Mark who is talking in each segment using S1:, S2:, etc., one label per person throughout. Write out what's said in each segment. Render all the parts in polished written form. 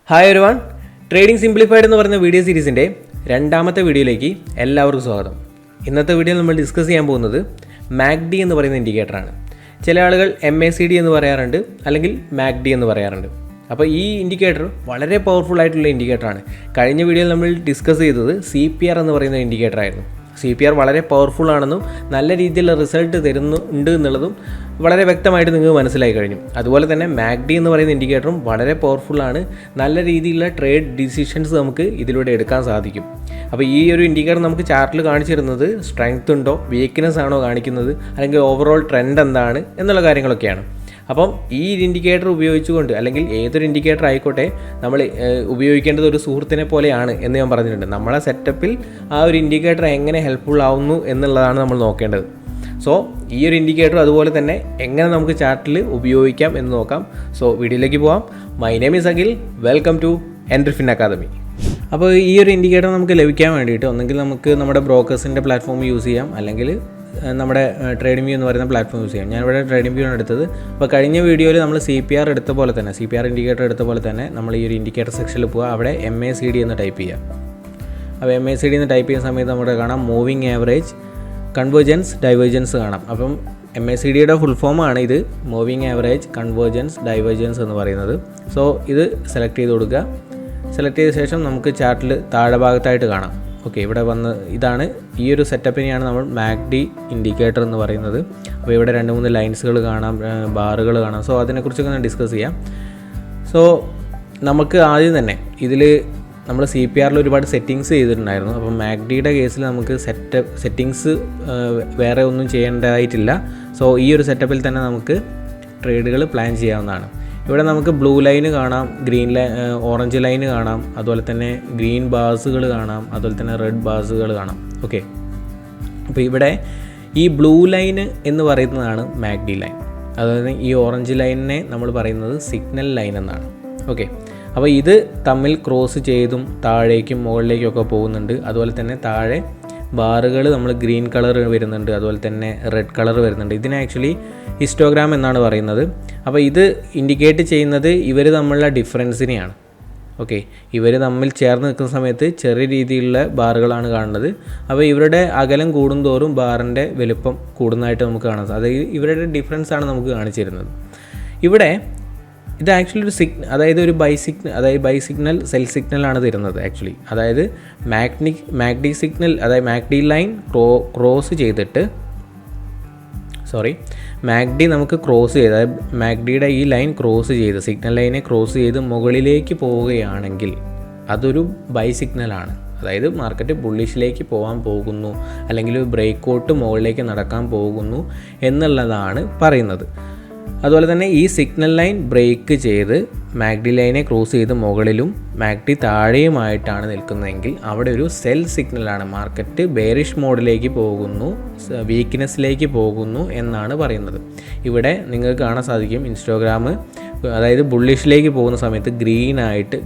S1: Hi everyone, trading simplified എന്ന് പറയുന്ന video സീരീസിൻ്റെ രണ്ടാമത്തെ വീഡിയോയിലേക്ക് എല്ലാവർക്കും സ്വാഗതം. ഇന്നത്തെ വീഡിയോയിൽ നമ്മൾ ഡിസ്കസ് ചെയ്യാൻ പോകുന്നത് MACD എന്ന് പറയുന്ന ഇൻഡിക്കേറ്ററാണ്. ചില ആളുകൾ MACD എന്ന് പറയാറുണ്ട്, അല്ലെങ്കിൽ MACD എന്ന് പറയാറുണ്ട്. അപ്പോൾ ഈ ഇൻഡിക്കേറ്റർ വളരെ പവർഫുൾ ആയിട്ടുള്ള ഇൻഡിക്കേറ്ററാണ്. കഴിഞ്ഞ വീഡിയോയിൽ നമ്മൾ ഡിസ്കസ് ചെയ്തത് CPR എന്ന് പറയുന്ന ഇൻഡിക്കേറ്റർ ആയിരുന്നു. CPR വളരെ പവർഫുൾ ആണെന്നും നല്ല രീതിയിലുള്ള റിസൾട്ട് തരുന്നുണ്ട് എന്നുള്ളതും വളരെ വ്യക്തമായിട്ട് നിങ്ങൾക്ക് മനസ്സിലായി കഴിഞ്ഞു. അതുപോലെ തന്നെ MACD എന്ന് പറയുന്ന ഇൻഡിക്കേറ്ററും വളരെ പവർഫുള്ളാണ്. നല്ല രീതിയിലുള്ള ട്രേഡ് ഡിസിഷൻസ് നമുക്ക് ഇതിലൂടെ എടുക്കാൻ സാധിക്കും. അപ്പോൾ ഈ ഒരു ഇൻഡിക്കേറ്റർ നമുക്ക് ചാർട്ടിൽ കാണിച്ചു തരുന്നത് സ്ട്രെങ്ത് ഉണ്ടോ, വീക്ക്നെസ് ആണോ കാണിക്കുന്നത്, അല്ലെങ്കിൽ ഓവറോൾ ട്രെൻഡ് എന്താണ് എന്നുള്ള കാര്യങ്ങളൊക്കെയാണ്. അപ്പം ഈ ഇൻഡിക്കേറ്റർ ഉപയോഗിച്ചുകൊണ്ട്, അല്ലെങ്കിൽ ഏതൊരു ഇൻഡിക്കേറ്റർ ആയിക്കോട്ടെ, നമ്മൾ ഉപയോഗിക്കേണ്ടത് ഒരു സുഹൃത്തിനെ പോലെയാണ് എന്ന് ഞാൻ പറഞ്ഞിട്ടുണ്ട്. നമ്മളെ സെറ്റപ്പിൽ ആ ഒരു ഇൻഡിക്കേറ്റർ എങ്ങനെ ഹെൽപ്ഫുൾ ആവുന്നു എന്നുള്ളതാണ് നമ്മൾ നോക്കേണ്ടത്. സോ ഈ ഒരു ഇൻഡിക്കേറ്റർ അതുപോലെ തന്നെ എങ്ങനെ നമുക്ക് ചാർട്ടിൽ ഉപയോഗിക്കാം എന്ന് നോക്കാം. സോ വീഡിയോയിലേക്ക് പോകാം. My name is Akhil, welcome to എൻട്രിഫിൻ അക്കാദമി. അപ്പോൾ ഈ ഒരു ഇൻഡിക്കേറ്റർ നമുക്ക് ലഭിക്കാൻ വേണ്ടിയിട്ട് ഒന്നെങ്കിൽ നമുക്ക് നമ്മുടെ ബ്രോക്കേഴ്സിൻ്റെ പ്ലാറ്റ്ഫോം യൂസ് ചെയ്യാം, അല്ലെങ്കിൽ നമ്മുടെ ട്രേഡിംഗ് വ്യൂ എന്ന് പറയുന്ന പ്ലാറ്റ്ഫോം യൂസ് ചെയ്യാം. ഞാനിവിടെ ട്രേഡിംഗ് വ്യൂ ആണ് എടുത്തത്. അപ്പോൾ കഴിഞ്ഞ വീഡിയോയിൽ നമ്മൾ CPR എടുത്ത പോലെ തന്നെ, CPR ഇൻഡിക്കേറ്റർ എടുത്ത പോലെ തന്നെ നമ്മൾ ഈ ഒരു ഇൻഡിക്കേറ്റർ സെക്ഷനിൽ പോവുക, അവിടെ MACD എന്ന് ടൈപ്പ് ചെയ്യാം. അപ്പോൾ MACD എന്ന് ടൈപ്പ് ചെയ്യുന്ന സമയത്ത് നമ്മുടെ കാണാം മൂവിങ് ആവറേജ്, കൺവേർജൻസ്, ഡൈവേർജൻസ് കാണാം. അപ്പം MACDയുടെ ഫുൾ ഫോമാണ് ഇത്, മൂവിങ് ആവറേജ്, കൺവേർജൻസ്, ഡൈവേർജൻസ് എന്ന് പറയുന്നത്. സോ ഇത് സെലക്ട് ചെയ്ത് കൊടുക്കുക. സെലക്ട് ചെയ്ത ശേഷം നമുക്ക് ചാർട്ടിൽ താഴെ ഭാഗത്തായിട്ട് കാണാം. ഓക്കെ, ഇവിടെ വന്ന് ഇതാണ്, ഈ ഒരു സെറ്റപ്പിനെയാണ് നമ്മൾ MACD ഇൻഡിക്കേറ്റർ എന്ന് പറയുന്നത്. അപ്പോൾ ഇവിടെ 2-3 ലൈൻസുകൾ കാണാം, ബാറുകൾ കാണാം. സോ അതിനെക്കുറിച്ചൊക്കെ ഞാൻ ഡിസ്കസ് ചെയ്യാം. സോ നമുക്ക് ആദ്യം തന്നെ ഇതിൽ നമ്മൾ CPRൽ ഒരുപാട് സെറ്റിങ്സ് ചെയ്തിട്ടുണ്ടായിരുന്നു. അപ്പോൾ MACDയുടെ കേസിൽ നമുക്ക് സെറ്റിങ്സ് വേറെ ഒന്നും ചെയ്യേണ്ടതായിട്ടില്ല. സോ ഈ ഒരു സെറ്റപ്പിൽ തന്നെ നമുക്ക് ട്രേഡുകൾ പ്ലാൻ ചെയ്യാവുന്നതാണ്. ഇവിടെ നമുക്ക് ബ്ലൂ ലൈന് കാണാം, ഗ്രീൻ ഓറഞ്ച് ലൈന് കാണാം, അതുപോലെ തന്നെ ഗ്രീൻ ബാസുകൾ കാണാം, അതുപോലെ തന്നെ റെഡ് ബാസുകൾ കാണാം. ഓക്കെ, അപ്പോൾ ഇവിടെ ഈ ബ്ലൂ ലൈന് എന്ന് പറയുന്നതാണ് MACD ലൈൻ. അതായത് ഈ ഓറഞ്ച് ലൈനിനെ നമ്മൾ പറയുന്നത് സിഗ്നൽ ലൈൻ എന്നാണ്. ഓക്കെ, അപ്പോൾ ഇത് തമ്മിൽ ക്രോസ് ചെയ്തും താഴേക്കും മുകളിലേക്കും ഒക്കെ പോകുന്നുണ്ട്. അതുപോലെ തന്നെ താഴെ ബാറുകൾ നമ്മൾ ഗ്രീൻ കളർ വരുന്നുണ്ട്, അതുപോലെ തന്നെ റെഡ് കളർ വരുന്നുണ്ട്. ഇതിനെ ആക്ച്വലി ഹിസ്റ്റോഗ്രാം എന്നാണ് പറയുന്നത്. അപ്പോൾ ഇത് ഇൻഡിക്കേറ്റ് ചെയ്യുന്നത് ഇവർ തമ്മിലുള്ള ഡിഫറൻസിനെയാണ്. ഓക്കെ, ഇവർ തമ്മിൽ ചേർന്ന് നിൽക്കുന്ന സമയത്ത് ചെറിയ രീതിയിലുള്ള ബാറുകളാണ് കാണുന്നത്. അപ്പോൾ ഇവരുടെ അകലം കൂടുന്തോറും ബാറിൻ്റെ വലുപ്പം കൂടുന്നതായിട്ട് നമുക്ക് കാണാം. അതായത് ഇവരുടെ ഡിഫറൻസ് ആണ് നമുക്ക് കാണിച്ചു തരുന്നത്. ഇവിടെ ഇത് ആക്ച്വലി ഒരു അതായത് ഒരു ബൈ സിഗ്നൽ സെൽ സിഗ്നലാണ് തരുന്നത് ആക്ച്വലി. അതായത് MACD സിഗ്നൽ, അതായത് MACD ലൈൻ ക്രോസ് ചെയ്തിട്ട്, MACD നമുക്ക് ക്രോസ് ചെയ്ത്, അതായത് MACDയുടെ ഈ ലൈൻ ക്രോസ് ചെയ്ത്, സിഗ്നൽ ലൈനെ ക്രോസ് ചെയ്ത് മുകളിലേക്ക് പോവുകയാണെങ്കിൽ അതൊരു ബൈ സിഗ്നലാണ്. അതായത് മാർക്കറ്റ് ബുള്ളിഷിലേക്ക് പോകാൻ പോകുന്നു, അല്ലെങ്കിൽ ബ്രേക്ക് ഔട്ട് മുകളിലേക്ക് നടക്കാൻ പോകുന്നു എന്നുള്ളതാണ് പറയുന്നത്. അതുപോലെ തന്നെ ഈ സിഗ്നൽ ലൈൻ ബ്രേക്ക് ചെയ്ത് MACD ലൈനെ ക്രോസ് ചെയ്ത് മുകളിലും MACD താഴെയുമായിട്ടാണ് നിൽക്കുന്നതെങ്കിൽ അവിടെ ഒരു സെൽ സിഗ്നലാണ്. മാർക്കറ്റ് ബെയറിഷ് മോഡിലേക്ക് പോകുന്നു, വീക്ക്നെസ്സിലേക്ക് പോകുന്നു എന്നാണ് പറയുന്നത്. ഇവിടെ നിങ്ങൾക്ക് കാണാൻ സാധിക്കും ഇൻസ്റ്റഗ്രാം, അതായത് ബുള്ളിഷിലേക്ക് പോകുന്ന സമയത്ത്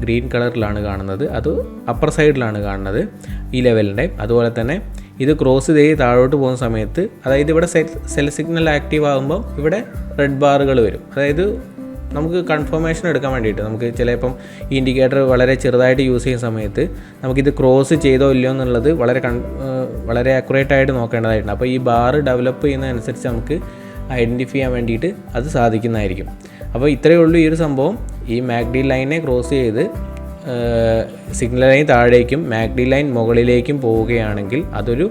S1: ഗ്രീൻ കളറിലാണ് കാണുന്നത്. അത് അപ്പർ സൈഡിലാണ് കാണുന്നത് ഈ ലെവലിൻ്റെ. അതുപോലെ തന്നെ ഇത് ക്രോസ് ചെയ്ത് താഴോട്ട് പോകുന്ന സമയത്ത്, അതായത് ഇവിടെ സെൽ സിഗ്നൽ ആക്റ്റീവ് ആകുമ്പോൾ ഇവിടെ റെഡ് ബാറുകൾ വരും. അതായത് നമുക്ക് കൺഫർമേഷൻ എടുക്കാൻ വേണ്ടിയിട്ട്, നമുക്ക് ചിലപ്പം ഈ ഇൻഡിക്കേറ്റർ വളരെ ചെറുതായിട്ട് യൂസ് ചെയ്യുന്ന സമയത്ത് നമുക്കിത് ക്രോസ് ചെയ്തോ ഇല്ലയോ എന്നുള്ളത് വളരെ അക്യുറേറ്റ് ആയിട്ട് നോക്കേണ്ടതായിട്ടുണ്ട്. അപ്പോൾ ഈ ബാർ ഡെവലപ്പ് ചെയ്യുന്നതനുസരിച്ച് നമുക്ക് ഐഡൻറ്റിഫൈ ചെയ്യാൻ വേണ്ടിയിട്ട് അത് സാധിക്കുന്നതായിരിക്കും. അപ്പോൾ ഇത്രയേ ഉള്ളൂ ഈ ഒരു സംഭവം. ഈ MACD ലൈനെ ക്രോസ് ചെയ്ത് സിഗ്നൽ ലൈൻ താഴേക്കും MACD ലൈൻ മുകളിലേക്കും പോവുകയാണെങ്കിൽ അതൊരു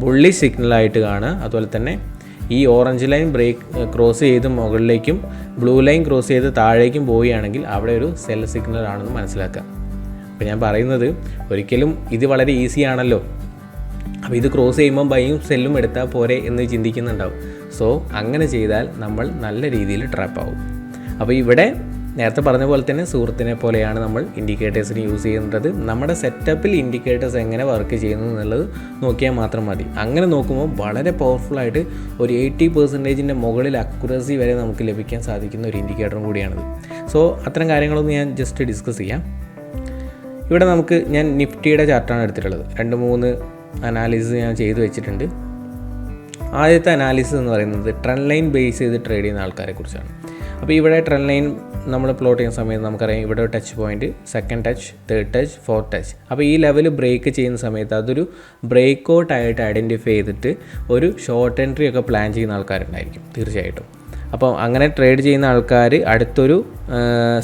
S1: ബുള്ളി സിഗ്നലായിട്ട് കാണുക. അതുപോലെ തന്നെ ഈ ഓറഞ്ച് ലൈൻ ക്രോസ് ചെയ്ത് മുകളിലേക്കും ബ്ലൂ ലൈൻ ക്രോസ് ചെയ്ത് താഴേക്കും പോവുകയാണെങ്കിൽ അവിടെ ഒരു സെൽ സിഗ്നൽ ആണെന്ന് മനസ്സിലാക്കുക. അപ്പോൾ ഞാൻ പറയുന്നത്, ഒരിക്കലും ഇത് വളരെ ഈസി ആണല്ലോ, അപ്പോൾ ഇത് ക്രോസ് ചെയ്യുമ്പോൾ ബൈയും സെല്ലും എടുത്താൽ പോരെ എന്ന് ചിന്തിക്കുന്നുണ്ടാവും. സോ അങ്ങനെ ചെയ്താൽ നമ്മൾ നല്ല രീതിയിൽ ട്രാപ്പാവും. അപ്പോൾ ഇവിടെ നേരത്തെ പറഞ്ഞ പോലെ തന്നെ സുഹൃത്തിനെ പോലെയാണ് നമ്മൾ ഇൻഡിക്കേറ്റേഴ്സിന് യൂസ് ചെയ്യുന്നത്. നമ്മുടെ സെറ്റപ്പിൽ ഇൻഡിക്കേറ്റേഴ്സ് എങ്ങനെ വർക്ക് ചെയ്യുന്നു എന്നുള്ളത് നോക്കിയാൽ മാത്രം മതി. അങ്ങനെ നോക്കുമ്പോൾ വളരെ പവർഫുള്ളായിട്ട് ഒരു 80% മുകളിൽ അക്യുറസി വരെ നമുക്ക് ലഭിക്കാൻ സാധിക്കുന്ന ഒരു ഇൻഡിക്കേറ്ററും കൂടിയാണിത്. സോ അത്തരം കാര്യങ്ങളൊന്നും ഞാൻ ജസ്റ്റ് ഡിസ്കസ് ചെയ്യാം. ഇവിടെ ഞാൻ നിഫ്റ്റിയുടെ ചാർട്ടാണ് എടുത്തിട്ടുള്ളത്. 2-3 അനാലിസിസ് ഞാൻ ചെയ്തു വെച്ചിട്ടുണ്ട്. ആദ്യത്തെ അനാലിസിസ് എന്ന് പറയുന്നത് ട്രെൻഡ് ലൈൻ ബേസ് ചെയ്ത് ട്രേഡ് ചെയ്യുന്ന ആൾക്കാരെ കുറിച്ചാണ്. അപ്പോൾ ഇവിടെ ട്രെൻഡ് ലൈൻ നമ്മൾ പ്ലോട്ട് ചെയ്യുന്ന സമയത്ത് നമുക്കറിയാം ഇവിടെ ഒരു touch point, second touch, third touch, fourth touch. അപ്പോൾ ഈ ലെവൽ ബ്രേക്ക് ചെയ്യുന്ന സമയത്ത് അതൊരു ബ്രേക്ക് ഔട്ട് ആയിട്ട് ഐഡൻറ്റിഫൈ ചെയ്തിട്ട് ഒരു ഷോർട്ട് എൻട്രി ഒക്കെ പ്ലാൻ ചെയ്യുന്ന ആൾക്കാരുണ്ടായിരിക്കും തീർച്ചയായിട്ടും. അപ്പോൾ അങ്ങനെ ട്രേഡ് ചെയ്യുന്ന ആൾക്കാർ അടുത്തൊരു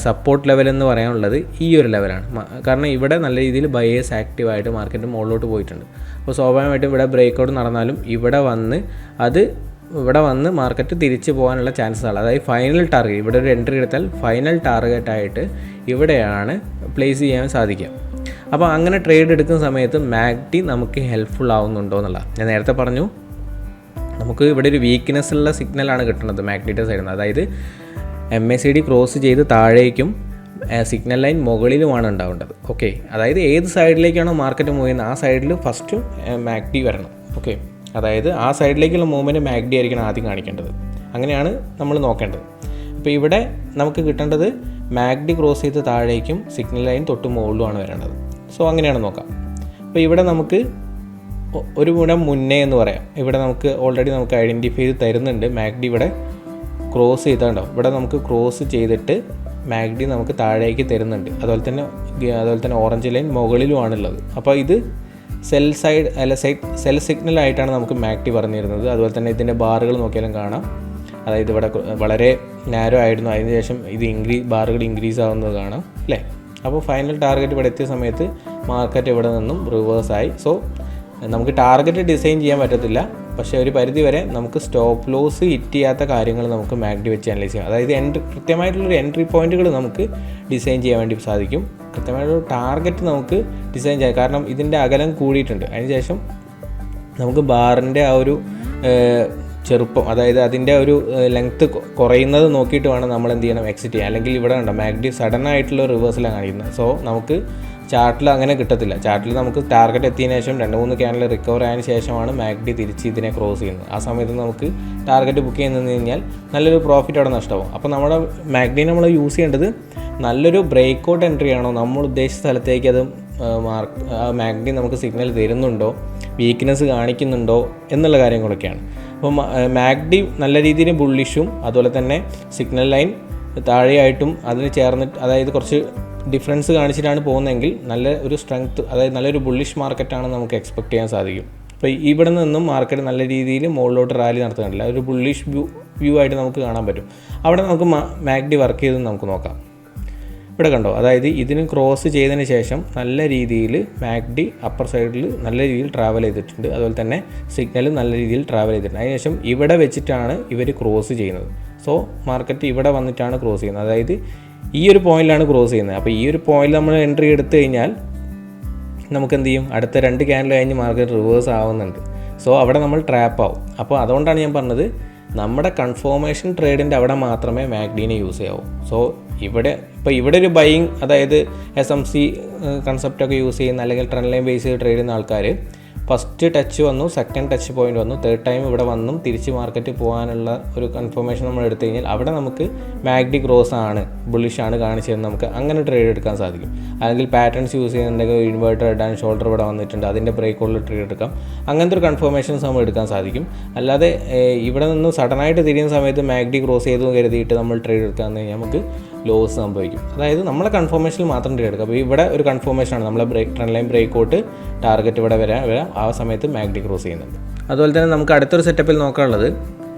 S1: സപ്പോർട്ട് ലെവൽ എന്ന് പറയാനുള്ളത് ഈ ഒരു ലെവലാണ്. കാരണം ഇവിടെ നല്ല രീതിയിൽ ബയേഴ്സ് ആക്റ്റീവായിട്ട് മാർക്കറ്റ് മുകളിലോട്ട് പോയിട്ടുണ്ട്. അപ്പോൾ സ്വാഭാവികമായിട്ടും ഇവിടെ ബ്രേക്ക് ഔട്ട് നടന്നാലും ഇവിടെ വന്ന് മാർക്കറ്റ് തിരിച്ചു പോകാനുള്ള ചാൻസസ് ആണ്. അതായത് ഫൈനൽ ടാർഗറ്റ്, ഇവിടെ ഒരു എൻട്രി എടുത്താൽ ഫൈനൽ ടാർഗറ്റായിട്ട് ഇവിടെയാണ് പ്ലേസ് ചെയ്യാൻ സാധിക്കുക. അപ്പോൾ അങ്ങനെ ട്രേഡ് എടുക്കുന്ന സമയത്ത് മാഗ്ഡി നമുക്ക് ഹെൽപ്ഫുൾ ആവുന്നുണ്ടോ എന്നുള്ള ഞാൻ നേരത്തെ പറഞ്ഞു. നമുക്ക് ഇവിടെ ഒരു വീക്ക്നെസ് ഉള്ള സിഗ്നലാണ് കിട്ടുന്നത് മാഗ്ഡിയുടെ സൈഡിൽ നിന്ന്. അതായത് MACD ക്രോസ് ചെയ്ത് താഴേക്കും സിഗ്നൽ ലൈൻ മുകളിലുമാണ് ഉണ്ടാവേണ്ടത്. ഓക്കെ, അതായത് ഏത് സൈഡിലേക്കാണോ മാർക്കറ്റ് മൂവ് ചെയ്യുന്നത് ആ സൈഡിൽ ഫസ്റ്റ് മാഗ്ഡി വരണം. ഓക്കെ, അതായത് ആ സൈഡിലേക്കുള്ള മൂവ്മെൻറ്റ് മാഗ്ഡി ആയിരിക്കണം ആദ്യം കാണിക്കേണ്ടത്. അങ്ങനെയാണ് നമ്മൾ നോക്കേണ്ടത്. അപ്പോൾ ഇവിടെ നമുക്ക് കിട്ടേണ്ടത് മാഗ്ഡി ക്രോസ് ചെയ്ത് താഴേക്കും സിഗ്നൽ ലൈൻ തൊട്ട് മുകളിലുമാണ് വരേണ്ടത്. സോ അങ്ങനെയാണ് നോക്കാം. അപ്പോൾ ഇവിടെ നമുക്ക് ഒരു ഗുണം മുന്നേ എന്ന് പറയാം. ഇവിടെ നമുക്ക് ഓൾറെഡി നമുക്ക് ഐഡൻറ്റിഫൈ ചെയ്ത് തരുന്നുണ്ട്. മാഗ്ഡി ഇവിടെ ക്രോസ് ചെയ്താണ്ടാവും. ഇവിടെ നമുക്ക് ക്രോസ് ചെയ്തിട്ട് മാഗ്ഡി നമുക്ക് താഴേക്ക് തരുന്നുണ്ട്. അതുപോലെ തന്നെ ഓറഞ്ച് ലൈൻ മുകളിലുമാണുള്ളത്. അപ്പോൾ ഇത് സെൽ സിഗ്നലായിട്ടാണ് നമുക്ക് മാഗ്ഡി പറഞ്ഞു തരുന്നത്. അതുപോലെ തന്നെ ഇതിൻ്റെ ബാറുകൾ നോക്കിയാലും കാണാം. അതായത് ഇവിടെ വളരെ നാരോ ആയിരുന്നു, അതിനുശേഷം ഇത് ബാറുകൾ ഇൻക്രീസ് ആവുന്നത് കാണാം അല്ലേ. അപ്പോൾ ഫൈനൽ ടാർഗറ്റ് ഇവിടെ എത്തിയ സമയത്ത് മാർക്കറ്റ് ഇവിടെ നിന്നും റിവേഴ്സായി. സോ നമുക്ക് ടാർഗറ്റ് ഡിസൈൻ ചെയ്യാൻ പറ്റത്തില്ല, പക്ഷേ ഒരു പരിധി വരെ നമുക്ക് സ്റ്റോപ്പ് ലോസ് ഹിറ്റ് ചെയ്യാത്ത കാര്യങ്ങൾ നമുക്ക് മാഗ്ഡി വെച്ച് അനലൈസ് ചെയ്യാം. അതായത് കൃത്യമായിട്ടുള്ളൊരു എൻട്രി പോയിൻറ്റുകൾ നമുക്ക് ഡിസൈൻ ചെയ്യാൻ വേണ്ടി സാധിക്കും. കൃത്യമായിട്ടൊരു ടാർഗറ്റ് നമുക്ക് ഡിസൈൻ ചെയ്യാം. കാരണം ഇതിൻ്റെ അകലം കൂടിയിട്ടുണ്ട്. അതിനുശേഷം നമുക്ക് ബാറിൻ്റെ ആ ഒരു ചെറുപ്പം, അതായത് അതിൻ്റെ ഒരു ലെങ്ത്ത് കുറയുന്നത് നോക്കിയിട്ട് വേണം നമ്മൾ എന്ത് ചെയ്യണം, എക്സിറ്റ് ചെയ്യാം. അല്ലെങ്കിൽ ഇവിടെ ഉണ്ടോ മാഗ്ഡി സഡൻ ആയിട്ടുള്ള റിവേഴ്സലാണ് കാണിക്കുന്നത്. സോ നമുക്ക് ചാർട്ടിൽ അങ്ങനെ കിട്ടത്തില്ല. ചാർട്ടിൽ നമുക്ക് ടാർഗറ്റ് എത്തിയതിനു ശേഷം 2-3 ക്യാൻഡിൽ റിക്കവർ ആയതിനു ശേഷമാണ് മാഗ്ഡി തിരിച്ച് ഇതിനെ ക്രോസ് ചെയ്യുന്നത്. ആ സമയത്ത് നമുക്ക് ടാർഗറ്റ് ബുക്ക് ചെയ്യുന്നതെന്ന് കഴിഞ്ഞാൽ നല്ലൊരു പ്രോഫിറ്റ് അവിടെ നഷ്ടമാവും. അപ്പോൾ നമ്മുടെ മാഗ്ഡി നമ്മൾ യൂസ് ചെയ്യേണ്ടത് നല്ലൊരു ബ്രേക്ക് ഔട്ട് എൻട്രി ആണോ, നമ്മൾ ഉദ്ദേശിച്ച സ്ഥലത്തേക്ക് അത് മാഗ്ഡി നമുക്ക് സിഗ്നൽ തരുന്നുണ്ടോ, വീക്ക്നെസ് കാണിക്കുന്നുണ്ടോ എന്നുള്ള കാര്യങ്ങളൊക്കെയാണ്. അപ്പോൾ മാഗ്ഡി നല്ല രീതിയിൽ ബുള്ളിഷും അതുപോലെ തന്നെ സിഗ്നൽ ലൈൻ താഴെയായിട്ടും അതിന് ചേർന്നിട്ട്, അതായത് കുറച്ച് ഡിഫറൻസ് കാണിച്ചിട്ടാണ് പോകുന്നതെങ്കിൽ നല്ല ഒരു സ്ട്രെങ്ത്ത്, അതായത് നല്ലൊരു ബുള്ളിഷ് മാർക്കറ്റാണ് നമുക്ക് എക്സ്പെക്ട് ചെയ്യാൻ സാധിക്കും. അപ്പോൾ ഇവിടെ നിന്നും മാർക്കറ്റ് നല്ല രീതിയിൽ മുകളിലോട്ട് റാലി നടത്തുന്നില്ല, ഒരു ബുള്ളിഷ് വ്യൂ ആയിട്ട് നമുക്ക് കാണാൻ പറ്റും. അവിടെ നമുക്ക് മാഗ്ഡി വർക്ക് ചെയ്തെന്ന് നമുക്ക് നോക്കാം. ഇവിടെ കണ്ടോ, അതായത് ഇതിന് ക്രോസ് ചെയ്തതിന് ശേഷം നല്ല രീതിയിൽ മാഗ്ഡി അപ്പർ സൈഡിൽ നല്ല രീതിയിൽ ട്രാവൽ ചെയ്തിട്ടുണ്ട്. അതുപോലെ തന്നെ സിഗ്നൽ നല്ല രീതിയിൽ ട്രാവൽ ചെയ്തിട്ടുണ്ട്. അതിനുശേഷം ഇവിടെ വെച്ചിട്ടാണ് ഇവർ ക്രോസ് ചെയ്യുന്നത്. സോ മാർക്കറ്റ് ഇവിടെ വന്നിട്ടാണ് ക്രോസ് ചെയ്യുന്നത്. അതായത് ഈ ഒരു പോയിന്റിലാണ് ക്രോസ് ചെയ്യുന്നത്. അപ്പോൾ ഈ ഒരു പോയിന്റിൽ നമ്മൾ എൻട്രി എടുത്തു കഴിഞ്ഞാൽ നമുക്ക് എന്ത് ചെയ്യും, അടുത്ത 2 ക്യാൻഡിൽ കഴിഞ്ഞ് മാർക്കറ്റ് റിവേഴ്സ് ആവുന്നുണ്ട്. സോ അവിടെ നമ്മൾ ട്രാപ്പ് ആവും. അപ്പോൾ അതുകൊണ്ടാണ് ഞാൻ പറഞ്ഞത് നമ്മുടെ കൺഫോർമേഷൻ ട്രേഡിൻ്റെ അവിടെ മാത്രമേ മാഗ്ഡീനെ യൂസ് ചെയ്യാവൂ. സോ ഇവിടെ ഒരു ബൈയിങ്, അതായത് SMC കൺസെപ്റ്റൊക്കെ യൂസ് ചെയ്യുന്ന അല്ലെങ്കിൽ ട്രെൻഡ് ലൈൻ ബേസ് ചെയ്ത് ട്രേഡ് ചെയ്യുന്ന ആൾക്കാർ ഫസ്റ്റ് ടച്ച് വന്നു, സെക്കൻഡ് ടച്ച് പോയിന്റ് വന്നു, തേർഡ് ടൈം ഇവിടെ വന്നും തിരിച്ച് മാർക്കറ്റ് പോകാനുള്ള ഒരു കൺഫർമേഷൻ നമ്മൾ എടുത്തു കഴിഞ്ഞാൽ അവിടെ നമുക്ക് മാഗ്ഡി ക്രോസ് ആണ്, ബുള്ളിഷ് ആണ് കാണിച്ചതെന്ന് നമുക്ക് അങ്ങനെ ട്രേഡ് എടുക്കാൻ സാധിക്കും. അല്ലെങ്കിൽ പാറ്റേൺസ് യൂസ് ചെയ്യുന്നുണ്ടെങ്കിൽ ഇൻവേർട്ടർ ഹെഡ് ആൻഡ് ഷോൾഡർ ഇവിടെ വന്നിട്ടുണ്ട്, അതിൻ്റെ ബ്രേക്കുള്ള ട്രേഡ് എടുക്കാം. അങ്ങനത്തെ ഒരു കൺഫർമേഷൻസ് നമ്മൾ എടുക്കാൻ സാധിക്കും. അല്ലാതെ ഇവിടെ നിന്ന് സഡനായിട്ട് തിരിയുന്ന സമയത്ത് മാഗ്ഡി ക്രോസ് ചെയ്തു കരുതിയിട്ട് നമ്മൾ ട്രേഡ് എടുക്കാമെന്ന് കഴിഞ്ഞാൽ നമുക്ക് ലോസ് സംഭവിക്കും. അതായത് നമ്മളെ കൺഫർമേഷനിൽ മാത്രം ട്രേഡ് എടുക്കുക. അപ്പോൾ ഇവിടെ ഒരു കൺഫർമേഷനാണ്, നമ്മളെ trend line break out target ഇവിടെ വരാം, ആ സമയത്ത് മാഗ്ഡി ക്രോസ് ചെയ്യുന്നുണ്ട്. അതുപോലെ തന്നെ നമുക്ക് അടുത്തൊരു സെറ്റപ്പിൽ നോക്കാനുള്ളത്,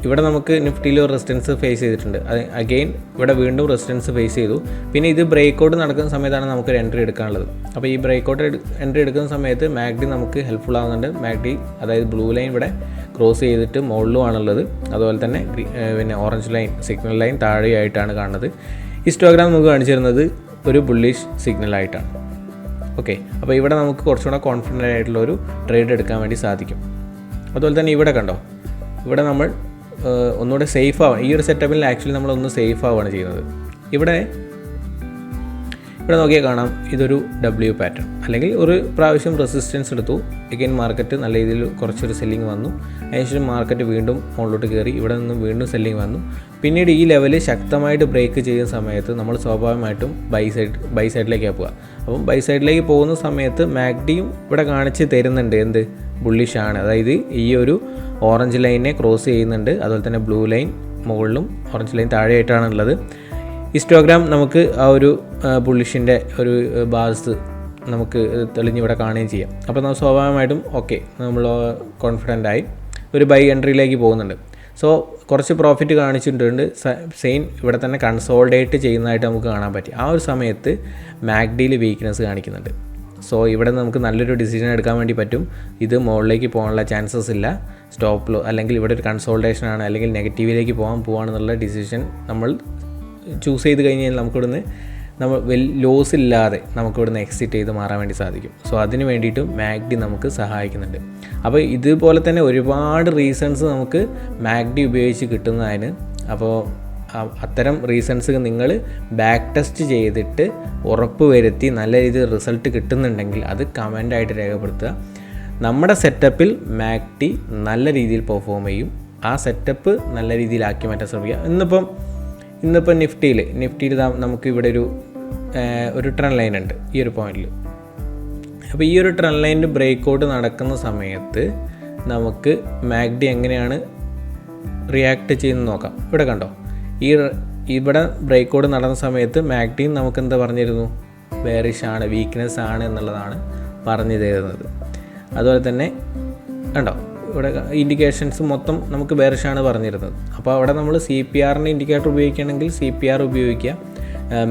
S1: ഇവിടെ നമുക്ക് നിഫ്റ്റിയിൽ ഒരു റെസിസ്റ്റൻസ് ഫേസ് ചെയ്തിട്ടുണ്ട്. അത് അഗെയിൻ ഇവിടെ വീണ്ടും റെസിസ്റ്റൻസ് ഫേസ് ചെയ്തു. പിന്നെ ഇത് ബ്രേക്ക് ഔട്ട് നടക്കുന്ന സമയത്താണ് നമുക്കൊരു എൻട്രി എടുക്കാനുള്ളത്. അപ്പോൾ ഈ ബ്രേക്ക് ഔട്ട് എൻട്രി എടുക്കുന്ന സമയത്ത് മാഗ്ഡി നമുക്ക് ഹെൽപ്ഫുൾ ആകുന്നുണ്ട്. മാഗ്ഡി അതായത് ബ്ലൂ ലൈൻ ഇവിടെ ക്രോസ് ചെയ്തിട്ട് മുകളിലുമാണുള്ളത്. അതുപോലെ തന്നെ പിന്നെ ഓറഞ്ച് ലൈൻ സിഗ്നൽ ലൈൻ താഴെയായിട്ടാണ് കാണുന്നത്. ഹിസ്റ്റോഗ്രാം നമുക്ക് കാണിച്ചിരുന്നത് ഒരു ബുള്ളിഷ് സിഗ്നലായിട്ടാണ്. ഓക്കെ, അപ്പോൾ ഇവിടെ നമുക്ക് കുറച്ചുകൂടെ കോൺഫിഡൻ്റ് ആയിട്ടുള്ളൊരു ട്രേഡ് എടുക്കാൻ വേണ്ടി സാധിക്കും. അതുപോലെ തന്നെ ഇവിടെ കണ്ടോ, ഇവിടെ നമ്മൾ ഒന്നുകൂടെ സേഫ് ആവാം. ഈ ഒരു സെറ്റപ്പിൽ ആക്ച്വലി നമ്മളൊന്ന് സേഫ് ആവുകയാണ് ചെയ്യുന്നത്. ഇവിടെ നോക്കിയാൽ കാണാം, ഇതൊരു W പാറ്റേൺ, അല്ലെങ്കിൽ ഒരു പ്രാവശ്യം റെസിസ്റ്റൻസ് എടുത്തു, എഗെയിൻ മാർക്കറ്റ് നല്ല രീതിയിൽ കുറച്ചൊരു സെല്ലിങ് വന്നു. അതിനുശേഷം മാർക്കറ്റ് വീണ്ടും മുകളിലോട്ട് കയറി, ഇവിടെ നിന്നും വീണ്ടും സെല്ലിങ് വന്നു. പിന്നീട് ഈ ലെവല് ശക്തമായിട്ട് ബ്രേക്ക് ചെയ്യുന്ന സമയത്ത് നമ്മൾ സ്വാഭാവികമായിട്ടും ബൈ സൈഡിലേക്കാണ് പോവുക. അപ്പം ബൈ സൈഡിലേക്ക് പോകുന്ന സമയത്ത് മാഗ്ഡിയും ഇവിടെ കാണിച്ച് തരുന്നുണ്ട് എന്ത്, ബുള്ളിഷാണ്. അതായത് ഈ ഒരു ഓറഞ്ച് ലൈനെ ക്രോസ് ചെയ്യുന്നുണ്ട്, അതുപോലെ തന്നെ ബ്ലൂ ലൈൻ മുകളിലും ഓറഞ്ച് ലൈൻ താഴെയായിട്ടാണുള്ളത്. ഹിസ്റ്റോഗ്രാം നമുക്ക് ആ ഒരു ബുള്ളിഷിൻ്റെ ഒരു ബാർസ് നമുക്ക് തെളിഞ്ഞിവിടെ കാണുകയും ചെയ്യാം. അപ്പോൾ നമ്മൾ സ്വാഭാവികമായിട്ടും ഓക്കെ, നമ്മൾ കോൺഫിഡൻ്റായി ഒരു ബൈ എൻട്രിയിലേക്ക് പോകുന്നുണ്ട്. സോ കുറച്ച് പ്രോഫിറ്റ് കാണിച്ചിട്ടുണ്ട്. സെയിം ഇവിടെ തന്നെ കൺസോൾഡേറ്റ് ചെയ്യുന്നതായിട്ട് നമുക്ക് കാണാൻ പറ്റി. ആ ഒരു സമയത്ത് മാഗ്ഡിയിൽ വീക്ക്നെസ് കാണിക്കുന്നുണ്ട്. സോ ഇവിടെ നമുക്ക് നല്ലൊരു ഡിസിഷൻ എടുക്കാൻ വേണ്ടി പറ്റും. ഇത് മുകളിലേക്ക് പോകാനുള്ള ചാൻസസ് ഇല്ല, സ്റ്റോപ്പിലോ അല്ലെങ്കിൽ ഇവിടെ ഒരു കൺസോൾട്ടേഷനാണ് അല്ലെങ്കിൽ നെഗറ്റീവിലേക്ക് പോകാമെന്നുള്ള ഡിസിഷൻ നമ്മൾ ചൂസ് ചെയ്ത് കഴിഞ്ഞാൽ നമുക്കിവിടുന്ന് നമ്മൾ ലോസ് ഇല്ലാതെ നമുക്കിവിടുന്ന് എക്സിറ്റ് ചെയ്ത് മാറാൻ വേണ്ടി സാധിക്കും. സോ അതിന് വേണ്ടിയിട്ടും മാഗ്ഡി നമുക്ക് സഹായിക്കുന്നുണ്ട്. അപ്പോൾ ഇതുപോലെ തന്നെ ഒരുപാട് റീസൺസ് നമുക്ക് മാഗ്ഡി ഉപയോഗിച്ച് കിട്ടുന്നതിന്. അപ്പോൾ അത്തരം റീസൺസ് നിങ്ങൾ ബാക്ക് ടെസ്റ്റ് ചെയ്തിട്ട് ഉറപ്പ് വരുത്തി നല്ല രീതിയിൽ റിസൾട്ട് കിട്ടുന്നുണ്ടെങ്കിൽ അത് കമൻ്റായിട്ട് രേഖപ്പെടുത്തുക. നമ്മുടെ സെറ്റപ്പിൽ മാഗ്ഡി നല്ല രീതിയിൽ പെർഫോം ചെയ്യും. ആ സെറ്റപ്പ് നല്ല രീതിയിലാക്കി മാറ്റാൻ ശ്രമിക്കുക. ഇന്നിപ്പം നിഫ്റ്റിയിൽ നമുക്ക് ഇവിടെ ഒരു ട്രെൻഡ് ലൈൻ ഉണ്ട് ഈ ഒരു പോയിന്റിൽ. അപ്പോൾ ഈ ഒരു ട്രെൻഡ് ലൈനിൻ്റെ ബ്രേക്ക് ഔട്ട് നടക്കുന്ന സമയത്ത് നമുക്ക് മാഗ്ഡി എങ്ങനെയാണ് റിയാക്ട് ചെയ്യുന്നത് നോക്കാം. ഇവിടെ കണ്ടോ, ഇവിടെ ബ്രേക്ക് ഔട്ട് നടന്ന സമയത്ത് മാഗ്ഡിയും നമുക്ക് എന്താ പറഞ്ഞിരുന്നു, ബെയറിഷ് ആണ്, വീക്ക്നെസ് ആണ് എന്നുള്ളതാണ് പറഞ്ഞു തരുന്നത്. അതുപോലെ തന്നെ കണ്ടോ, ഇവിടെ ഇൻഡിക്കേഷൻസ് മൊത്തം നമുക്ക് ബെയറിഷാണ് പറഞ്ഞിരുന്നത്. അപ്പോൾ അവിടെ നമ്മൾ CPRൻ്റെ ഇൻഡിക്കേറ്റർ ഉപയോഗിക്കുകയാണെങ്കിൽ CPR ഉപയോഗിക്കുക.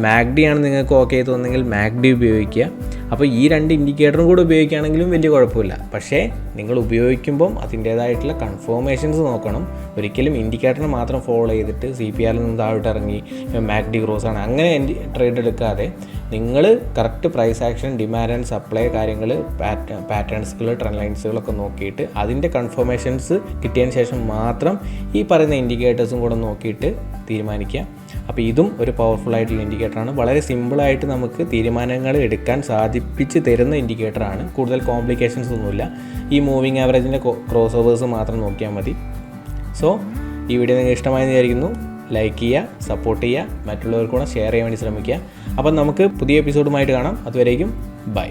S1: മാഗ്ഡി ആണ് നിങ്ങൾക്ക് ഓക്കെ തോന്നുന്നെങ്കിൽ മാഗ്ഡി ഉപയോഗിക്കുക. അപ്പോൾ ഈ 2 ഇൻഡിക്കേറ്ററും കൂടെ ഉപയോഗിക്കുകയാണെങ്കിലും വലിയ കുഴപ്പമില്ല. പക്ഷേ നിങ്ങൾ ഉപയോഗിക്കുമ്പം അതിൻ്റേതായിട്ടുള്ള കൺഫേമേഷൻസ് നോക്കണം. ഒരിക്കലും ഇൻഡിക്കേറ്ററിന് മാത്രം ഫോളോ ചെയ്തിട്ട് CPRൽ നിന്ന് താഴോട്ട് ഇറങ്ങി മാഗ്ഡി ക്രോസ് ആണ് അങ്ങനെ ട്രേഡ് എടുക്കാതെ നിങ്ങൾ correct price action, demand and supply കാര്യങ്ങൾ, പാറ്റേൺസുകൾ, ട്രെൻഡ് ലൈൻസുകളൊക്കെ നോക്കിയിട്ട് അതിൻ്റെ കൺഫർമേഷൻസ് കിട്ടിയതിന് ശേഷം മാത്രം ഈ പറയുന്ന ഇൻഡിക്കേറ്റേഴ്സും കൂടെ നോക്കിയിട്ട് തീരുമാനിക്കുക. അപ്പോൾ ഇതും ഒരു പവർഫുൾ ആയിട്ടുള്ള ഇൻഡിക്കേറ്ററാണ്. വളരെ സിമ്പിളായിട്ട് നമുക്ക് തീരുമാനങ്ങൾ എടുക്കാൻ സാധിപ്പിച്ച് തരുന്ന ഇൻഡിക്കേറ്ററാണ്. കൂടുതൽ കോംപ്ലിക്കേഷൻസ് ഒന്നുമില്ല. ഈ മൂവിങ് ആവറേജിൻ്റെ ക്രോസ് ഓവേഴ്സ് മാത്രം നോക്കിയാൽ മതി. സോ ഈ വീഡിയോ നിങ്ങൾക്ക് ഇഷ്ടമായെന്ന് വിചാരിക്കുന്നു. ലൈക്ക് ചെയ്യുക, സപ്പോർട്ട് ചെയ്യുക, മറ്റുള്ളവർക്ക് കൂടെ ഷെയർ ചെയ്യാൻ വേണ്ടി ശ്രമിക്കുക. അപ്പം നമുക്ക് പുതിയ എപ്പിസോഡുമായിട്ട് കാണാം. അതുവരേക്കും ബൈ.